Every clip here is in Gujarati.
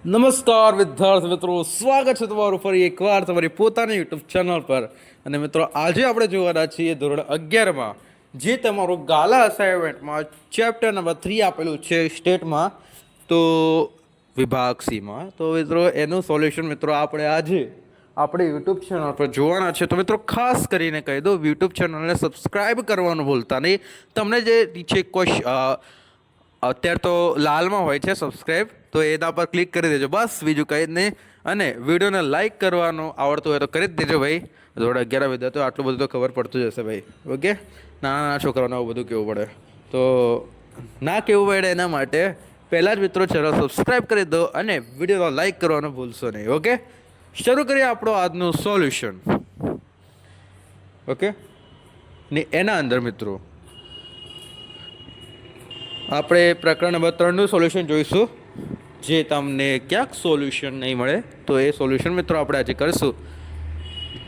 નમસ્કાર વિદ્યાર્થી મિત્રો, સ્વાગત છે તમારું ફરી એકવાર તમારી પોતાની યુટ્યુબ ચેનલ પર. અને મિત્રો, આજે આપણે જોવાના છીએ ધોરણ 11માં જે તમારું ગાલા અસાઇનમેન્ટમાં ચેપ્ટર નંબર 3 આપેલું છે સ્ટેટમાં, તો વિભાગ સીમાં. તો મિત્રો, એનું સોલ્યુશન મિત્રો આપણે આજે આપણે યુટ્યુબ ચેનલ પર જોવાના છે. તો મિત્રો, ખાસ કરીને કહી દો, યુટ્યુબ ચેનલને સબસ્ક્રાઈબ કરવાનું ભૂલતા નહીં. તમને જે નીચે અત્યારે તો લાલમાં હોય છે સબસ્ક્રાઈબ, તો એના પર ક્લિક કરી દેજો, બસ બીજું કંઈ જ નહીં. અને વિડીયોને લાઇક કરવાનું આવડતું હોય તો કરી જ દેજો ભાઈ. ધોરણ 11 વિદ્યાર્થીઓ આટલું બધું તો ખબર પડતું જ હશે ભાઈ. ઓકે, નાના નાના છોકરાઓને આવું બધું કહેવું પડે તો ના કહેવું પડે, એના માટે પહેલાં જ મિત્રો ચેનલ સબસ્ક્રાઈબ કરી દો અને વિડીયોને લાઇક કરવાનું ભૂલશો નહીં. ઓકે, શરૂ કરીએ આપણો આજનું સોલ્યુશન. ઓકે, ને એના અંદર મિત્રો આપણે પ્રકરણ નંબર 3નું સોલ્યુશન જોઈશું. જે તમને ક્યાંક સોલ્યુશન નહીં મળે તો એ સોલ્યુશન મિત્રો આપણે આજે કરીશું.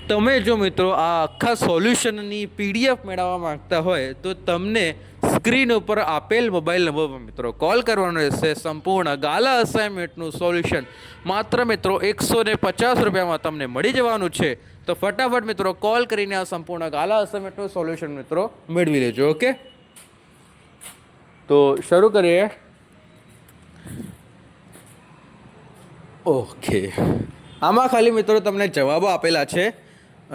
તમે જો મિત્રો આ આખા સોલ્યુશનની પીડીએફ મેળવવા માંગતા હોય તો તમને સ્ક્રીન ઉપર આપેલ મોબાઈલ નંબર પર મિત્રો કોલ કરવાનો રહેશે. સંપૂર્ણ ગાલા અસાઇનમેન્ટનું સોલ્યુશન માત્ર મિત્રો 150 રૂપિયામાં તમને મળી જવાનું છે. તો ફટાફટ મિત્રો કોલ કરીને આ સંપૂર્ણ ગાલા અસાઇનમેન્ટનું સોલ્યુશન મિત્રો મેળવી લેજો. ઓકે, તો શરૂ કરીએ. ઓકે, આમાં ખાલી મિત્રો તમને જવાબો આપેલા છે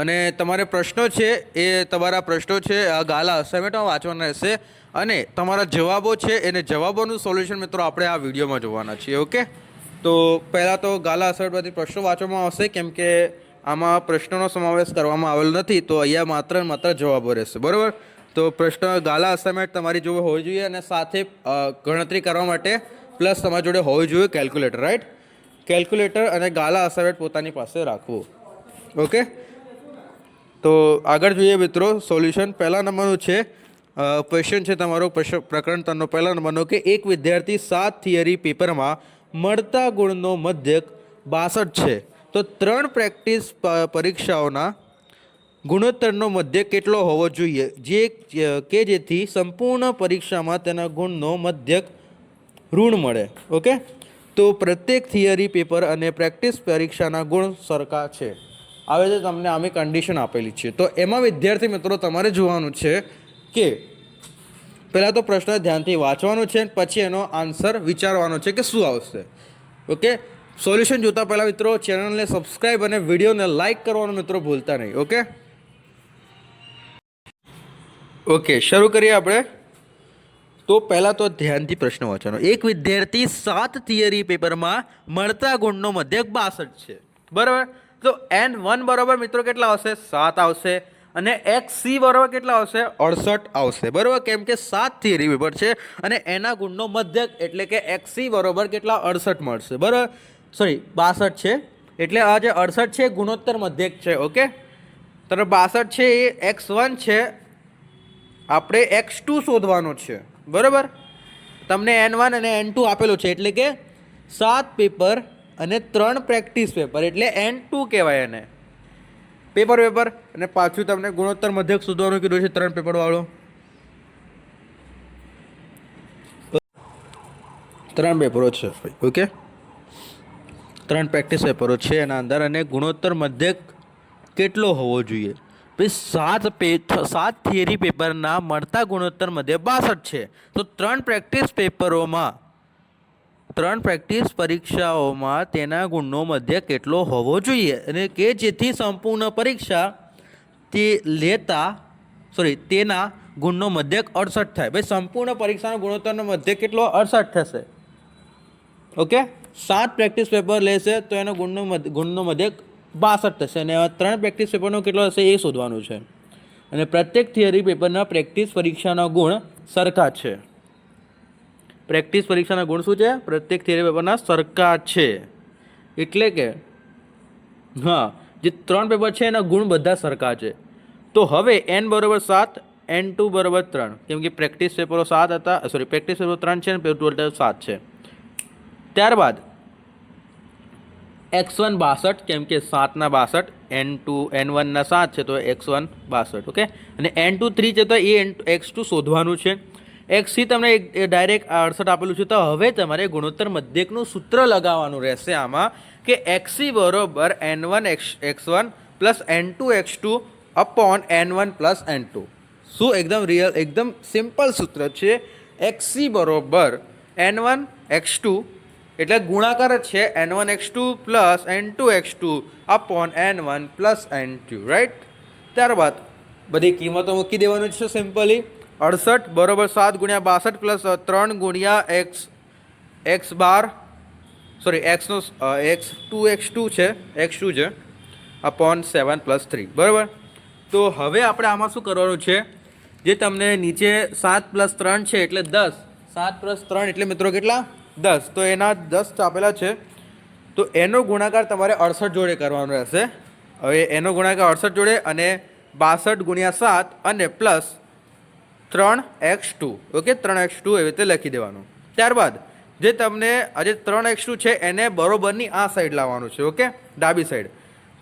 અને તમારે પ્રશ્નો છે એ તમારા પ્રશ્નો છે આ ગાલા અસાઇનમેન્ટમાં વાંચવાના રહેશે. અને તમારા જવાબો છે એને જવાબોનું સોલ્યુશન મિત્રો આપણે આ વિડીયોમાં જોવાના છીએ. ઓકે, તો પહેલાં તો ગાલા અસાઇનમેન્ટમાંથી પ્રશ્નો વાંચવામાં આવશે, કેમ કે આમાં પ્રશ્નોનો સમાવેશ કરવામાં આવેલો નથી, તો અહીંયા માત્ર જવાબો રહેશે. બરાબર, તો પ્રશ્ન ગાલા અસાઇનમેન્ટ તમારી જોડે હોવી જોઈએ અને સાથે ગણતરી કરવા માટે પ્લસ તમારી જોડે હોવી જોઈએ કેલ્ક્યુલેટર. રાઈટ, કેલ્ક્યુલેટર અને ગાલા અસાઇનમેન્ટ પોતાની પાસે રાખવું. ઓકે, તો આગળ જોઈએ મિત્રો સોલ્યુશન. પહેલા નંબરનું છે ક્વેશ્ચન છે તમારો પ્રકરણ 3નો પહેલા નંબરનો કે એક વિદ્યાર્થી 7 થિયરી પેપરમાં મળતા ગુણનો મધ્યક 62 છે, તો 3 પ્રેક્ટિસ પરીક્ષાઓના ગુણોત્તરનો મધ્ય કેટલો હોવો જોઈએ જેથી સંપૂર્ણ પરીક્ષામાં તેના ગુણનો મધ્યક ઋણ મળે. ઓકે, તો પ્રત્યેક થિયરી પેપર અને પ્રેક્ટિસ પરીક્ષાના ગુણ સરખા છે. આવે છે તમને આમે કન્ડિશન આપેલી છે. તો એમાં વિદ્યાર્થી મિત્રો તમારે જોવાનું છે કે પહેલાં તો પ્રશ્ન ધ્યાનથી વાંચવાનો છે, પછી એનો આન્સર વિચારવાનો છે કે શું આવશે. ઓકે, સોલ્યુશન જોતા પહેલાં મિત્રો ચેનલને સબસ્ક્રાઈબ અને વિડીયોને લાઇક કરવાનું મિત્રો ભૂલતા નહીં. ઓકે, શરૂ કરીએ આપણે. તો પહેલાં તો ધ્યાનથી પ્રશ્ન વાંચવાનો. એક વિદ્યાર્થી 7 થિયરી પેપરમાં મળતા ગુણનો મધ્યક 62 છે. બરાબર, તો N1 બરાબર મિત્રો કેટલા આવશે? 7 આવશે. અને XC બરાબર કેટલા આવશે? 68 આવશે. બરાબર, કેમ કે 7 થિયરી પેપર છે અને એના ગુણનો મધ્યક એટલે કે XC બરાબર કેટલા? 68 મળશે. બરાબર, સોરી 62 છે, એટલે આ જે 68 છે ગુણોત્તર મધ્યક છે. ઓકે, તો 62 છે એ X1 છે, આપણે X2 શોધવાનો છે. બરાબર, તમને N1 અને N2 આપેલું છે, એટલે કે 7 પેપર અને 3 પ્રેક્ટિસ પેપર, એટલે N2 કહેવાય એને. પેપર અને પાછું તમને ગુણોત્તર મધ્યક શોધવાનું કીધું છે 3 પેપરવાળું. 3 પેપરો છે. ઓકે, 3 પ્રેક્ટિસ પેપરો છે એના અંદર, અને ગુણોત્તર મધ્યક કેટલો હોવો જોઈએ? ભાઈ 7 થિયરી પેપરના મળતા ગુણોત્તર મધ્યક 62 છે, તો 3 પ્રેક્ટિસ પેપરોમાં 3 પ્રેક્ટિસ પરીક્ષાઓમાં તેના ગુણનો મધ્યક કેટલો હોવો જોઈએ અને કે જેથી સંપૂર્ણ પરીક્ષા તેના ગુણનો મધ્યક 68 થાય. ભાઈ સંપૂર્ણ પરીક્ષાનો ગુણોત્તરનો મધ્યક કેટલો? 68 થશે. ઓકે, 7 પ્રેક્ટિસ પેપર લેશે તો એનો ગુણનો મધ્યક 62 થશે, અને 3 પ્રેક્ટિસ પેપરનો કેટલો હશે એ શોધવાનું છે. અને પ્રત્યેક થિયરી પેપરના પ્રેક્ટિસ પરીક્ષાના ગુણ સરખા છે. પ્રેક્ટિસ પરીક્ષાના ગુણ શું છે? પ્રત્યેક થિયરી પેપરના સરખા છે, એટલે કે હા, જે 3 પેપર છે એના ગુણ બધા સરખા છે. તો હવે N બરાબર 7, N2 બરાબર 3, કેમ કે પ્રેક્ટિસ પેપરો 7 હતા, સોરી પ્રેક્ટિસ પેપર 3 છે અને પેપર 7 છે. ત્યારબાદ X1 62, કેમ કે 7 ના 62, N1 ના 7 છે તો X1 62. ઓકે, અને N2 3 છે તો એ X2 શોધવાનું છે. એક્સથી તમને ડાયરેક્ટ 68 આપેલું છે. તો હવે તમારે ગુણોત્તર મધ્યકનું સૂત્ર લગાવવાનું રહેશે આમાં કે એક્સી બરોબર n1 x1 plus n2 x2 upon n1 plus n2. શું એકદમ સિમ્પલ સૂત્ર છે. એક્સી બરોબર n1 x2 એટલે ગુણાકાર જ છે n1 x2 plus n2 x2 upon n1 plus n2, right. ત્યારબાદ બધી કિંમતો મૂકી દેવાની છે સિમ્પલી. 68 બરોબર 7 ગુણ્યા 62 પ્લસ 3 ગુણ્યા x બાર સોરી એક્સનો x2 છે અપોન 7 પ્લસ 3 બરાબર. તો હવે આપણે આમાં શું કરવાનું છે, જે તમને નીચે 7 પ્લસ 3 છે એટલે 10, 7 પ્લસ 3 એટલે મિત્રો કેટલા 10, તો એના 10 આપેલા છે. તો એનો ગુણાકાર તમારે 68 જોડે કરવાનો રહેશે. હવે એનો ગુણાકાર 68 જોડે અને 62 ગુણ્યા 7 અને પ્લસ 3x2, ઓકે 3x2 એવી રીતે લખી દેવાનું. ત્યારબાદ જે તમને આજે 3x2 છે એને બરોબરની આ સાઈડ લાવવાનું છે, ઓકે ડાબી સાઈડ.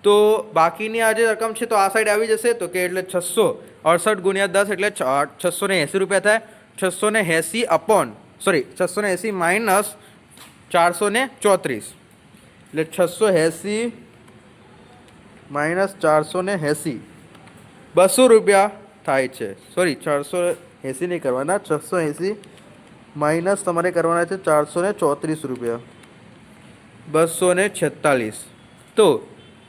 તો બાકીની આ જે રકમ છે તો આ સાઈડ આવી જશે, તો કે એટલે 668 ગુણ્યા 10 એટલે 680 રૂપિયા થાય. 680 અપોન 680 માઇનસ 434 એટલે 680 માઇનસ 480 200 રૂપિયા થાય છે. સોરી 480 નહીં કરવાના, 680 માઇનસ તમારે કરવાના છે 434 રૂપિયા, 246. તો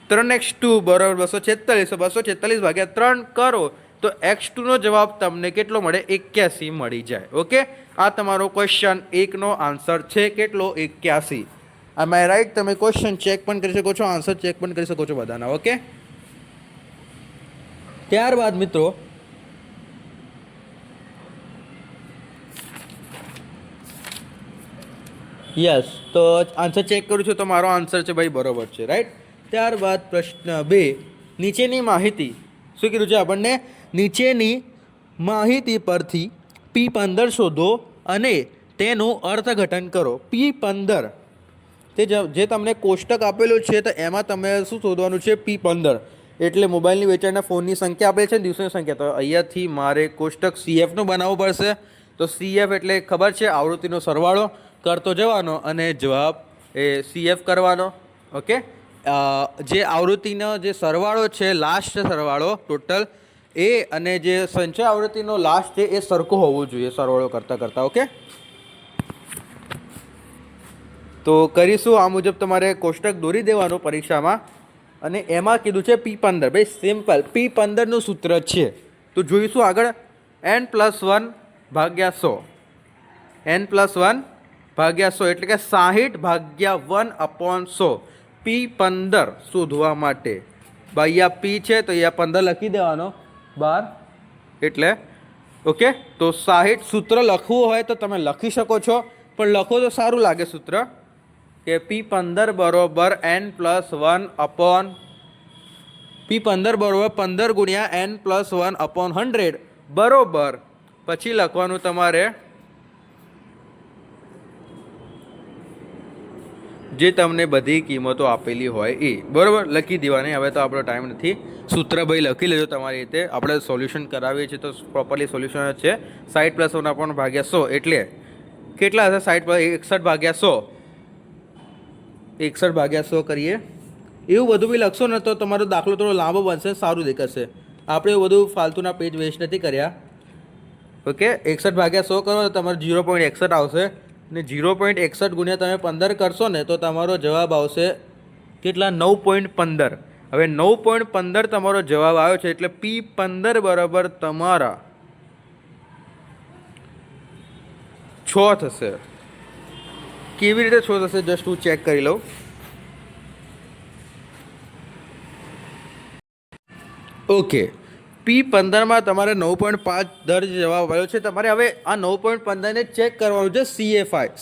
3x2 બરાબર 246, 246 ભાગ્યા 3 કરો તો x2નો જવાબ તમને કેટલો મળે, 81 મળી જાય. ઓકે, આ તમારો ક્વેશ્ચન 1નો આન્સર છે કેટલો, 81. આમાં રાઈટ. તમે ક્વેશ્ચન ચેક પણ કરી શકો છો, આન્સર ચેક પણ કરી શકો છો બધાના. ઓકે, ત્યારબાદ મિત્રો યસ, તો આન્સર ચેક કરું છું તો મારો આન્સર છે ભાઈ બરોબર છે, રાઈટ. ત્યારબાદ પ્રશ્ન 2, નીચેની માહિતી શું કીધું છે આપણને, નીચેની માહિતી પરથી P15 શોધો અને તેનું અર્થઘટન કરો. P15 તે જે તમને કોષ્ટક આપેલું છે તો એમાં તમે શું શોધવાનું છે, P15 એટલે મોબાઈલની વેચાણના ફોનની સંખ્યા આપેલી છે, દિવસોની સંખ્યા. તો અહીંયાથી મારે કોષ્ટક CFનું બનાવવું પડશે. તો CF એટલે ખબર છે આવૃત્તિનો સરવાળો કરતો જવાનો અને જવાબ એ CF કરવાનો. ઓકે, જે આવૃત્તિનો જે સરવાળો છે, લાસ્ટ સરવાળો ટોટલ એ અને જે સંચય આવૃત્તિનો લાસ્ટ છે એ સરખો હોવો જોઈએ સરવાળો કરતાં. ઓકે, તો કરીશું આ મુજબ. તમારે કોષ્ટક દોરી દેવાનું પરીક્ષામાં અને એમાં કીધું છે P15. ભાઈ સિમ્પલ P15નું સૂત્ર છે. તો જોઈશું આગળ. n+1 ભાગ્યા 100, n+1 ભાગ્યા 100 એટલે કે 60 ભાગ્યા 1/100. P15 શોધવા માટે ભાઈ આ P છે તો અહીંયા 15 લખી દેવાનો 12 એટલે ઓકે. તો 60 સૂત્ર લખવું હોય તો તમે લખી શકો છો, પણ લખો તો સારું લાગે સૂત્ર કે P15 બરોબર n+1 અપોન P15 બરોબર 15 ગુણ્યા n+1 અપોન 100 બરોબર. પછી લખવાનું તમારે જે તમને બધી કિંમતો આપેલી હોય એ બરાબર લખી દેવાની. હવે તો આપણો ટાઈમ નથી, સૂત્ર ભાઈ લખી લેજો તમારી રીતે. આપણે સોલ્યુશન કરાવીએ છીએ તો પ્રોપરલી સોલ્યુશન જ છે. 60 + 1 અપોન ભાગ્યા 100 એટલે કેટલા હશે, 61 ભાગ્યા 100, 61 ભાગ્યા 100 કરીએ. એવું બધું બી લખશો ને તો તમારો દાખલો થોડો લાંબો બનશે, સારું દેખાશે. આપણે એવું બધું ફાલતુના પેજ વેસ્ટ નથી કર્યા. ઓકે, 61 ભાગ્યા 100 કરો તો તમારે 0.61 આવશે ને 0.61 ગુણ્યા તમે 15 કરશો ને તો તમારો જવાબ આવશે કેટલા, 9.15. હવે 9.15 તમારો જવાબ આવ્યો છે એટલે P15 બરાબર તમારા 6 થશે. કેવી રીતે 6 થશે જસ્ટ હું ચેક કરી લઉં. ઓકે, P15માં તમારે 9.5 દર જવાબ આવ્યો છે. તમારે હવે આ 9.15ને ચેક કરવાનું છે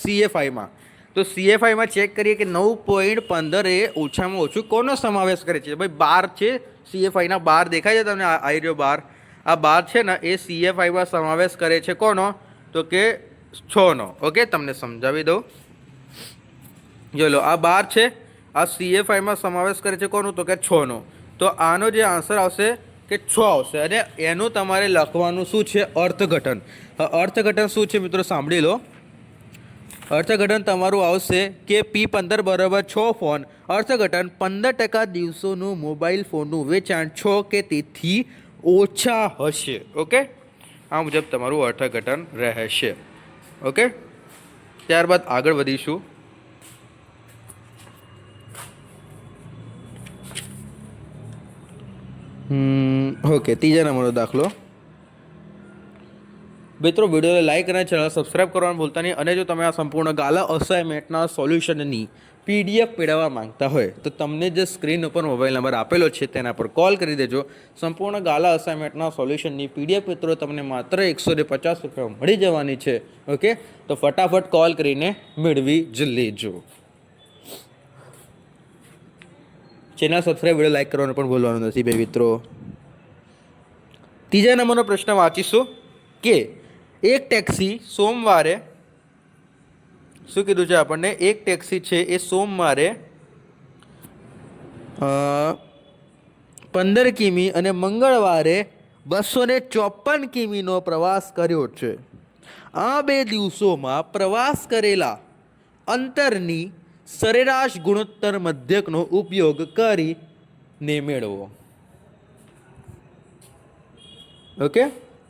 CFIમાં. તો CFIમાં ચેક કરીએ કે 9.15 એ ઓછામાં ઓછું કોનો સમાવેશ કરે છે. ભાઈ 12 છે CFIના, 12 દેખાય છે તમને, આ રહ્યો 12. આ 12 છે ને એ CFIમાં સમાવેશ કરે છે કોનો, તો કે 6નો. ઓકે, તમને સમજાવી દઉં. જો લો, આ 12 છે, આ CFIમાં સમાવેશ કરે છે કોનું, તો કે 6નો. તો આનો જે આન્સર આવશે કે 6 આવશે અને એનું તમારે લખવાનું શું છે અર્થઘટન. અર્થઘટન શું છે મિત્રો સાંભળી લો. અર્થઘટન તમારું આવશે કે P15 બરાબર 6 ફોન. અર્થઘટન 15% દિવસોનું મોબાઈલ ફોનનું વેચાણ 6 કે તેથી ઓછા હશે. ઓકે, આ મુજબ તમારું અર્થઘટન રહેશે. ઓકે, ત્યારબાદ આગળ વધીશું. ઓકે, ત્રીજા નંબરનો દાખલો. મિત્રો વિડીયોને લાઈક અને ચેનલ સબસ્ક્રાઈબ કરવાનું ભૂલતા નહીં. અને જો તમે આ સંપૂર્ણ ગાલા અસાઇનમેન્ટના સોલ્યુશનની PDF મેળવવા માંગતા હોય તો તમને જે સ્ક્રીન ઉપર મોબાઈલ નંબર આપેલો છે તેના પર કોલ કરી દેજો. સંપૂર્ણ ગાલા અસાઇનમેન્ટના સોલ્યુશનની PDF મિત્રો તમને માત્ર 150 રૂપિયા મળી જવાની છે. ઓકે, તો ફટાફટ કોલ કરીને મેળવી જ લેજો. ચેનલ સબસ્ક્રાઈબ, વિડીયો લાઈક કરવાનું પણ ભૂલવાનું નથી બે મિત્રો. ત્રીજા નંબરનો પ્રશ્ન વાંચીશું કે એક ટેક્સી સોમવારે, શું કીધું છે આપણને, એક ટેક્સી છે એ સોમવારે 15 કિમી અને મંગળવારે 254 કિમીનો પ્રવાસ કર્યો છે. આ 2 દિવસોમાં પ્રવાસ કરેલા અંતરની સરેરાશ ગુણોત્તર મધ્યકનો ઉપયોગ કરીને મેળવો. ઓકે,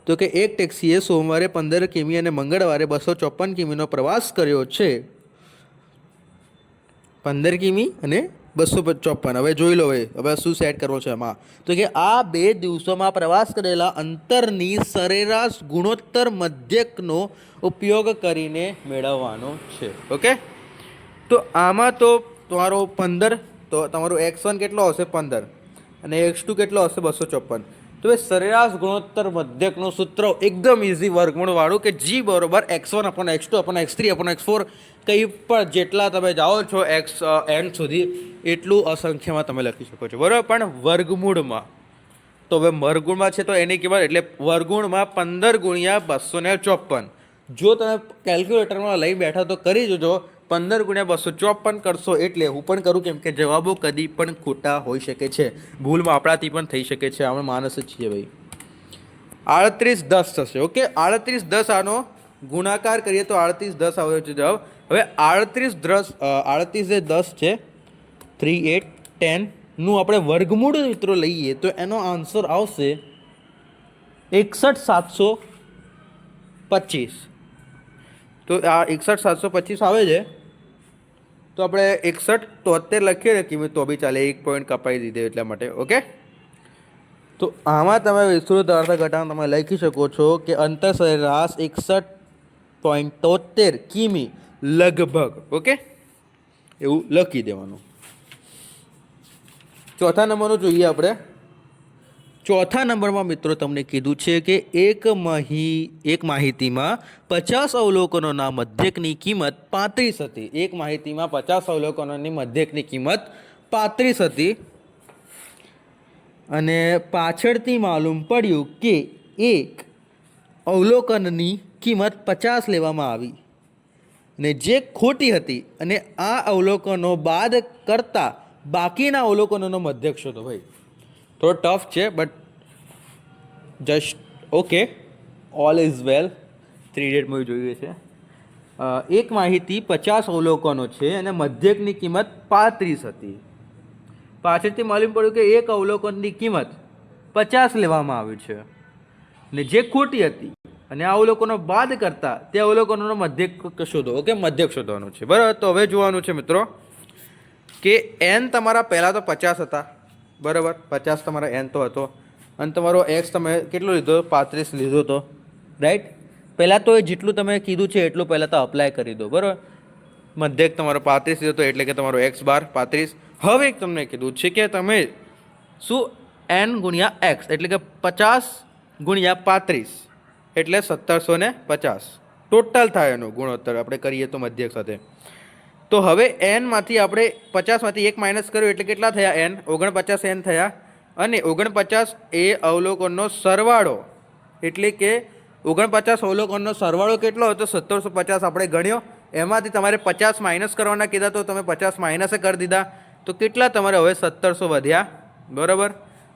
તો કે એક ટેક્સીએ સોમવારે 15 કિમી અને મંગળવારે 254 કિમીનો પ્રવાસ કર્યો છે. 15 કિમી અને 254. હવે જોઈ લો, હવે શું સેટ કરવો છે એમાં. તો કે આ 2 દિવસોમાં પ્રવાસ કરેલા અંતરની સરેરાશ ગુણોત્તર મધ્યકનો ઉપયોગ કરીને મેળવવાનો છે. ઓકે, તો આમાં તો તમારો 15, તો તમારું x1 કેટલો હશે 15 અને x2 કેટલો હશે 254. તો એ સરેરાશ ગુણોત્તર મધ્યકનું સૂત્ર એકદમ ઇઝી વર્ગમૂળવાળું કે G બરોબર x1 upon x2 upon x3 upon x4, કંઈ પણ જેટલા તમે જાઓ છો n સુધી એટલું અસંખ્યમાં તમે લખી શકો છો. બરાબર, પણ વર્ગમૂળમાં. તો હવે વર્ગમૂળમાં છે તો એની કિંમત એટલે વર્ગમૂળમાં 15 ગુણ્યા 254. જો તમે કેલ્ક્યુલેટરમાં લઈ બેઠા તો કરી જોજો. 15 ગુણ્યા 254 કરશો એટલે હું પણ કરું, કેમ કે જવાબો કદી પણ ખોટા હોઈ શકે છે, ભૂલમાં આપણાથી પણ થઈ શકે છે, આપણે માણસ જ છીએ ભાઈ. 3810 થશે. ઓકે, 3810 આનો ગુણાકાર કરીએ તો 3810 આવે છે જવાબ. હવે 3810 છે 3 8 10 નું આપણે વર્ગમૂળ મિત્રો લઈએ તો એનો આન્સર આવશે 61725. તો આ 61725 આવે છે. તો આપણે 6173 લખીએ ને કિંમત તો બી ચાલે, 1 પોઈન્ટ કપાઈ દીધે એટલા માટે. ઓકે, તો આમાં તમે વિસ્તૃત અર્થઘટન તમે લખી શકો છો કે અંતર સરેરાશ 61.73 કિમી લગભગ. ઓકે, એવું લખી દેવાનું. ચોથા નંબરનું જોઈએ આપણે. ચોથા નંબરમાં મિત્રો તમને કીધું છે કે એક માહિતીમાં 50 અવલોકનોના મધ્યકની કિંમત 35 હતી. એક માહિતીમાં 50 અવલોકનોની મધ્યકની કિંમત 35 હતી અને પાછળથી માલુમ પડ્યું કે એક અવલોકનની કિંમત 50 લેવામાં આવી ને જે ખોટી હતી અને આ અવલોકનો બાદ કરતા બાકીના અવલોકનોનો મધ્યક શોધો. ભાઈ થોડો ટફ છે but just okay, all is well. 3 idiot movie જોઈએ છે. એક માહિતી 50 અવલોકનો છે અને મધ્યકની કિંમત 35 હતી. પાછળથી માલુમ પડ્યું કે એક અવલોકનની કિંમત 50 લેવામાં આવી છે ને જે ખોટી હતી અને આ અવલોકનો બાદ કરતા તે અવલોકનોનો મધ્યક શોધો. ઓકે, મધ્યક શોધવાનું છે. બરાબર, તો હવે જોવાનું છે મિત્રો કે n તમારા પહેલાં તો 50 હતા. બરાબર, 50 તમારા n તો હતો અને તમારો x તમે કેટલો લીધો 35 લીધો હતો. રાઈટ, પહેલાં તો જેટલું તમે કીધું છે એટલું પહેલાં તો અપ્લાય કરી દો. બરાબર, મધ્યક તમારો 35 લીધો હતો એટલે કે તમારો x બાર 35. હવે તમને કીધું છે કે તમે શું n ગુણ્યા x એટલે કે 50 ગુણ્યા 35 એટલે 1750 ટોટલ થાય એનો ગુણોત્તર આપણે કરીએ તો મધ્યક સાથે. તો હવે n માંથી આપણે 50માંથી 1 માઇનસ કર્યો એટલે કેટલા થયા n? 49 n થયા અને 49 એ અવલોકનનો સરવાળો એટલે કે 49 અવલોકનનો સરવાળો કેટલો હતો? 1750 આપણે ગણ્યો. એમાંથી તમારે 50 માઇનસ કરવાના કીધા તો તમે 50 માઇનસે કરી દીધા. તો કેટલા તમારે હવે 1700 વધ્યા. બરાબર,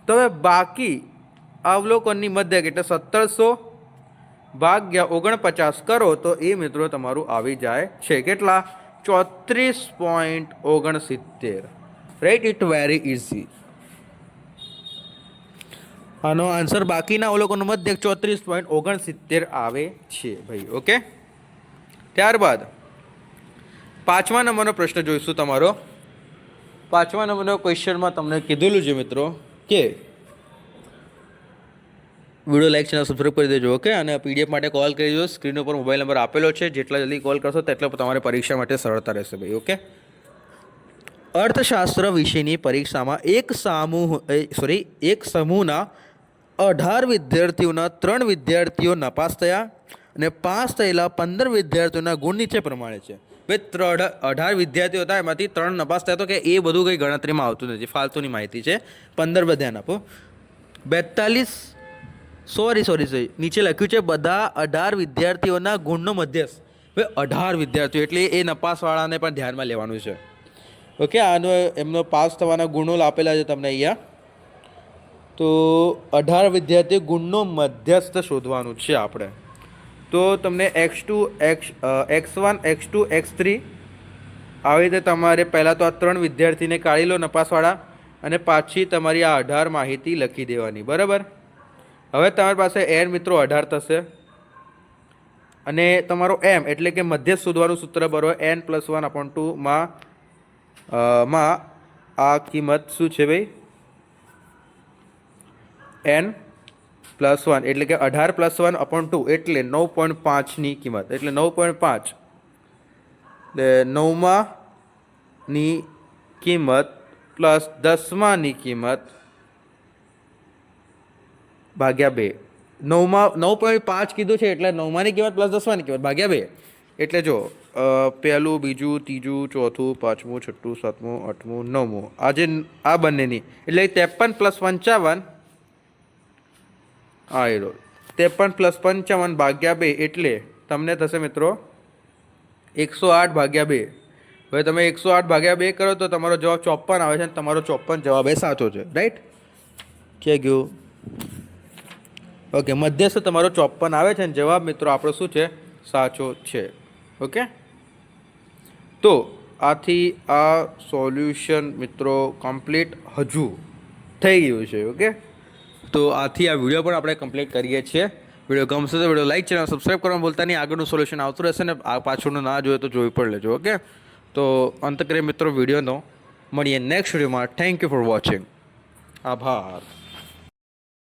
તો હવે બાકી અવલોકનની મધ્યક એટલે 1700/49 કરો તો એ મિત્રો તમારું આવી જાય છે કેટલા? 34.69. Right, it very easy. આનો આન્સર બાકીના અવલોકનનું મધ્યક 34.69 આવે છે ભાઈ. ઓકે, ત્યારબાદ 5મા નંબરનો પ્રશ્ન જોઈશું તમારો. 5મા નંબરનો ક્વેશ્ચનમાં તમને કીધેલું છે મિત્રો કે વિડીયો લાઈક, ચેનલ સબસ્ક્રાઈબ કરી દેજો. ઓકે, અને પીડીએફ માટે કોલ કરી દેજો. સ્ક્રીન ઉપર મોબાઈલ નંબર આપેલો છે. જેટલા જલ્દી કોલ કરશો તેટલા તમારે પરીક્ષા માટે સરળતા રહેશે ભાઈ. ઓકે, અર્થશાસ્ત્ર વિષયની પરીક્ષામાં એક સમૂહના 18 વિદ્યાર્થીઓના 3 વિદ્યાર્થીઓ નાપાસ થયા અને પાસ થયેલા 15 વિદ્યાર્થીઓના ગુણ નીચે પ્રમાણે છે. ભાઈ 18 વિદ્યાર્થીઓ હતા, એમાંથી 3 નપાસ થયા. તો કે એ બધું કંઈ ગણતરીમાં આવતું નથી, ફાલતુની માહિતી છે. 15 ધ્યાન આપો. 42 નીચે લખ્યું છે બધા 18 વિદ્યાર્થીઓના ગુણનો મધ્યસ્થ. ભાઈ 18 વિદ્યાર્થીઓ એટલે એ નપાસવાળાને પણ ધ્યાનમાં લેવાનું છે. ઓકે, આનો એમનો પાસ થવાના ગુણો આપેલા છે તમને અહીંયા. તો 18 વિદ્યાર્થીઓ ગુણનો મધ્યસ્થ શોધવાનું છે આપણે. તો તમને x2 x1 x2 x3 આવી રીતે તમારે પહેલાં તો આ 3 વિદ્યાર્થીને કાઢી લો નપાસવાળા, અને પાછી તમારી આ 18 માહિતી લખી દેવાની. બરાબર, હવે તમારી પાસે n મિત્રો 18 થશે, અને તમારો m એટલે કે મધ્યસ્થ શોધવાનું સૂત્ર બરોબર n+1/2 માં આ કિંમત શું છે ભાઈ? n+1 એટલે કે 18+1/2 એટલે 9.5ની કિંમત. એટલે 9.5 9માની કિંમત પ્લસ 10માની કિંમત ભાગ્યા 2. 9.5 કીધું છે એટલે 9માની કિંમત પ્લસ 10માની કિંમત ભાગ્યા 2. એટલે જો પહેલું, બીજું, ત્રીજું, ચોથું, 5મું, 6ઠું, 7મું, 8મું, 9મું, આજે આ બંનેની એટલે 53 + 55 હા એ 53 + 55 ભાગ્યા 2 એટલે તમને થશે મિત્રો 108/2. હવે તમે 108/2 કરો તો તમારો જવાબ 54 આવે છે, અને તમારો 54 જવાબ એ સાચો છે. રાઈટ, કે ગયું? ઓકે, મધ્યસ્થ તમારો 54 આવે છે, અને જવાબ મિત્રો આપણો શું છે? સાચો છે. ઓકે, તો આથી આ સોલ્યુશન મિત્રો કમ્પ્લીટ હજુ થઈ ગયું છે. ઓકે, તો આથી આ વિડીયો પણ આપણે કમ્પ્લીટ કરીએ છીએ. વિડીયો ગમશે તો વિડીયો લાઈક, ચેનલ સબસ્ક્રાઈબ કરવાનું ભૂલતા નહીં. આગળનું સોલ્યુશન આવતું રહેશે ને આ પાછળનું ના જોઈએ તો જોઈ પણ લેજો. ઓકે, તો અંત કરીએ મિત્રો વિડીયોનો. મળીએ નેક્સ્ટ વિડીયોમાં. Thank you for watching. આભાર.